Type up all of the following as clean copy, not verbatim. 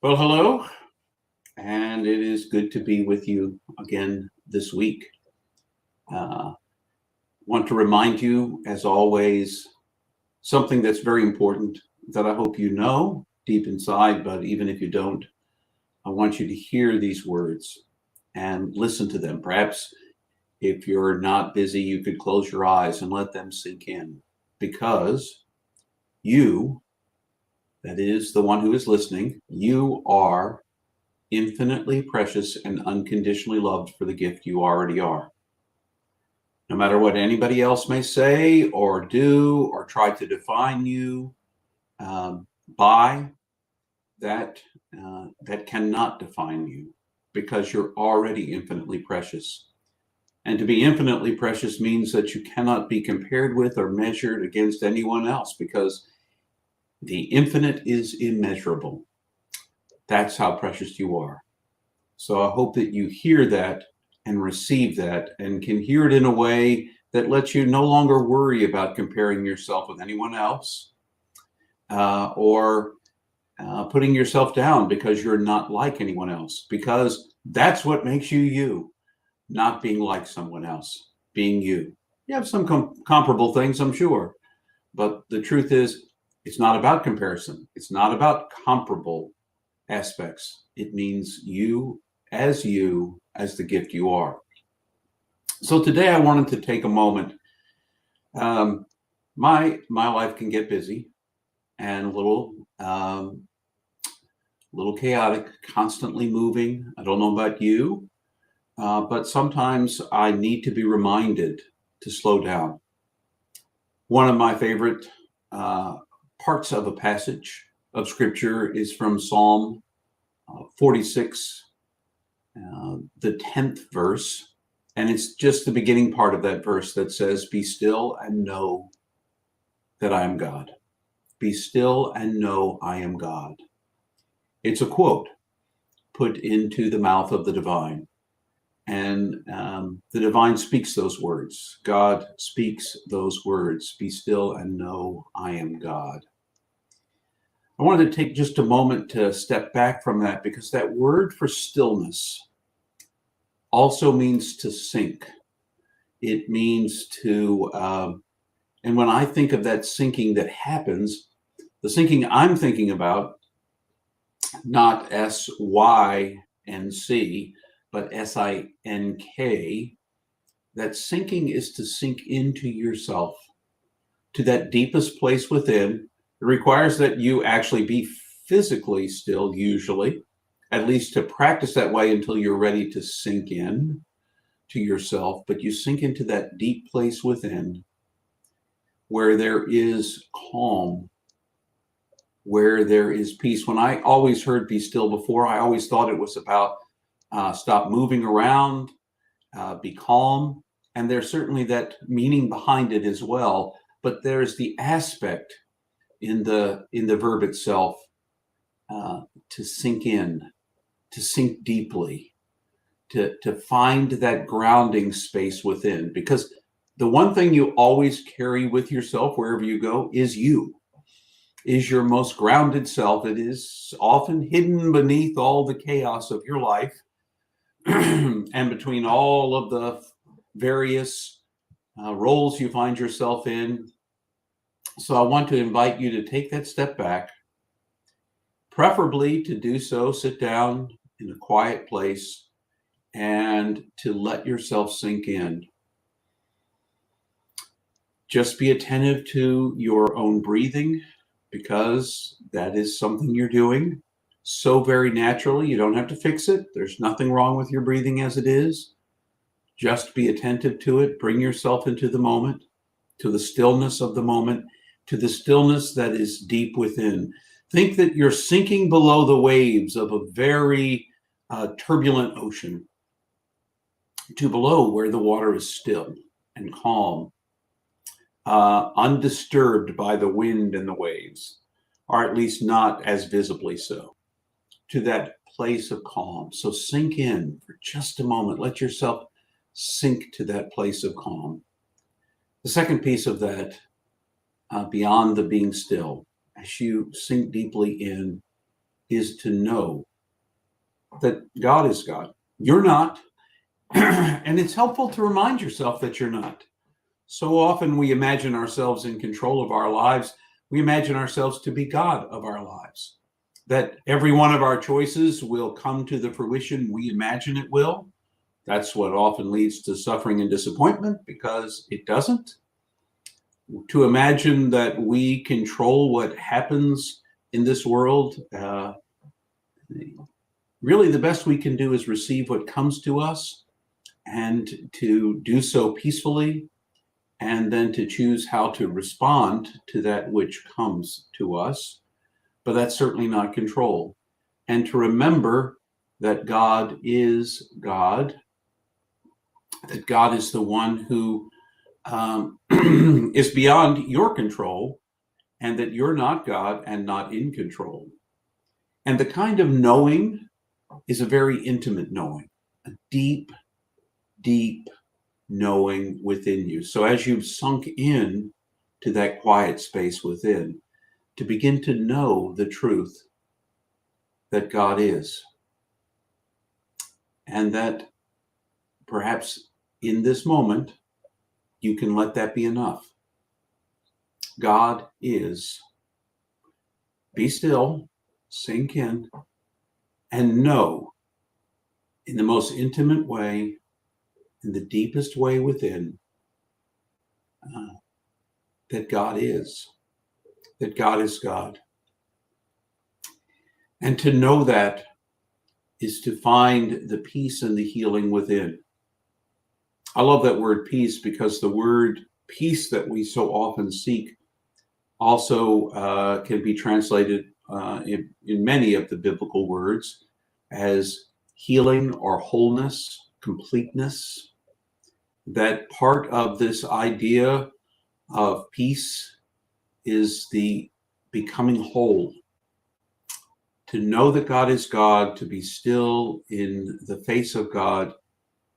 Well, hello, and it is good to be with you again this week. Uh, want to remind you, as always, something that's very important that I hope you know deep inside, but even if you don't, I want you to hear these words and listen to them. Perhaps if you're not busy, you could close your eyes and let them sink in because you, that is the one who is listening, you are infinitely precious and unconditionally loved for the gift you already are. No matter what anybody else may say or do or try to define you by, that cannot define you because you're already infinitely precious. And to be infinitely precious means that you cannot be compared with or measured against anyone else because the infinite is immeasurable. That's how precious you are. So I hope that you hear that and receive that and can hear it in a way that lets you no longer worry about comparing yourself with anyone else or putting yourself down because you're not like anyone else, because that's what makes you you, not being like someone else, being you. You have some comparable things, I'm sure, but the truth is it's not about comparison. It's not about comparable aspects. It means you as the gift you are. So today I wanted to take a moment. My life can get busy and little chaotic, constantly moving. I don't know about you, but sometimes I need to be reminded to slow down. One of my favorite parts of a passage of scripture is from Psalm 46, the 10th verse. And it's just the beginning part of that verse that says, "Be still and know that I am God. Be still and know I am God." It's a quote put into the mouth of the divine. And the divine speaks those words. God speaks those words. Be still and know I am God. I wanted to take just a moment to step back from that because that word for stillness also means to sink. It means to, and when I think of that sinking that happens, the sinking I'm thinking about, not S-Y-N-C, but S-I-N-K, that sinking is to sink into yourself, to that deepest place within. It requires that you actually be physically still, usually, at least to practice that way until you're ready to sink in to yourself. But you sink into that deep place within where there is calm, where there is peace. When I always heard "be still" before, I always thought it was about stop moving around, be calm. And there's certainly that meaning behind it as well. But there's the aspect in the verb itself to sink in, to sink deeply, to find that grounding space within. Because the one thing you always carry with yourself wherever you go is you, is your most grounded self. It is often hidden beneath all the chaos of your life and between all of the various roles you find yourself in. So I want to invite you to take that step back, preferably to do so, sit down in a quiet place and to let yourself sink in. Just be attentive to your own breathing because that is something you're doing so very naturally. You don't have to fix it. There's nothing wrong with your breathing as it is. Just be attentive to it. Bring yourself into the moment, to the stillness of the moment, to the stillness that is deep within. Think that you're sinking below the waves of a very turbulent ocean, to below where the water is still and calm, undisturbed by the wind and the waves, or at least not as visibly so, to that place of calm. So sink in for just a moment. Let yourself sink to that place of calm. The second piece of that, beyond the being still, as you sink deeply in, is to know that God is God. You're not. And it's helpful to remind yourself that you're not. So often we imagine ourselves in control of our lives. We imagine ourselves to be God of our lives, that every one of our choices will come to the fruition we imagine it will. That's what often leads to suffering and disappointment, because it doesn't. To imagine that we control what happens in this world, really the best we can do is receive what comes to us, and to do so peacefully, and then to choose how to respond to that which comes to us. But that's certainly not control. And to remember that God is God, that God is the one who is beyond your control, and that you're not God and not in control. And the kind of knowing is a very intimate knowing, a deep, deep knowing within you. So as you've sunk in to that quiet space within, to begin to know the truth that God is, and that perhaps in this moment, you can let that be enough. God is. Be still, sink in, and know in the most intimate way, in the deepest way within, that God is God. And to know that is to find the peace and the healing within. I love that word peace, because the word peace that we so often seek also can be translated in many of the biblical words as healing or wholeness, completeness. That part of this idea of peace is the becoming whole. To know that God is God, to be still in the face of God,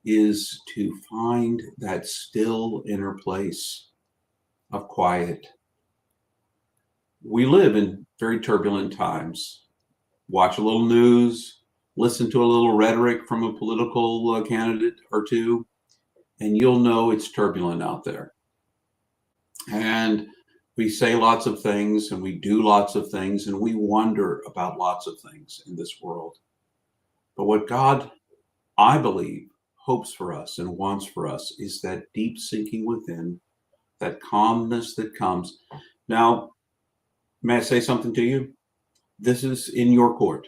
is to find that still inner place of quiet. We live in very turbulent times. Watch a little news, listen to a little rhetoric from a political candidate or two, and you'll know it's turbulent out there. And we say lots of things, and we do lots of things, and we wonder about lots of things in this world. But what God, I believe, hopes for us and wants for us is that deep sinking within, that calmness that comes. Now, may I say something to you? This is in your court.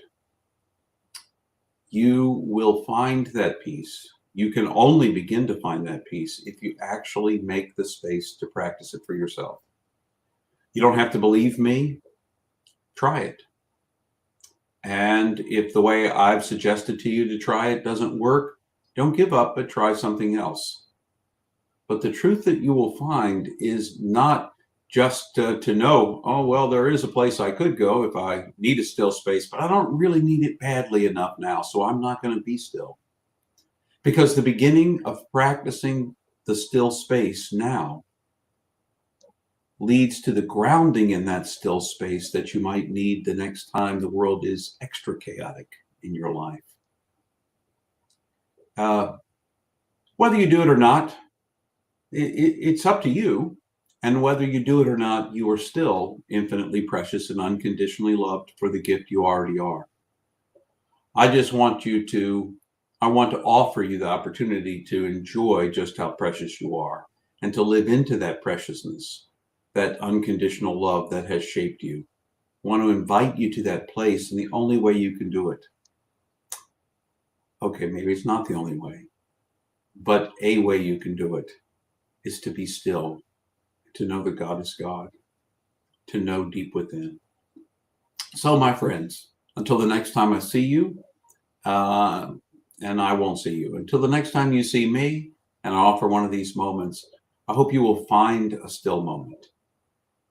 You will find that peace. You can only begin to find that peace if you actually make the space to practice it for yourself. You don't have to believe me. Try it. And if the way I've suggested to you to try it doesn't work, don't give up, but try something else. But the truth that you will find is not just to know, oh, well, there is a place I could go if I need a still space, but I don't really need it badly enough now, so I'm not going to be still. Because the beginning of practicing the still space now leads to the grounding in that still space that you might need the next time the world is extra chaotic in your life. Whether you do it or not, it's up to you. And whether you do it or not, you are still infinitely precious and unconditionally loved for the gift you already are. I want to offer you the opportunity to enjoy just how precious you are, and to live into that preciousness, that unconditional love that has shaped you. I want to invite you to that place, and the only way you can do it, okay, maybe it's not the only way, but a way you can do it is to be still, to know that God is God, to know deep within. So, my friends, until the next time I see you, and I won't see you, until the next time you see me and I offer one of these moments, I hope you will find a still moment,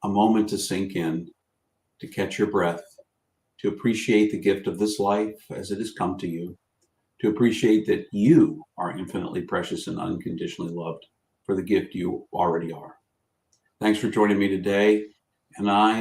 a moment to sink in, to catch your breath, to appreciate the gift of this life as it has come to you, to appreciate that you are infinitely precious and unconditionally loved for the gift you already are. Thanks for joining me today, and I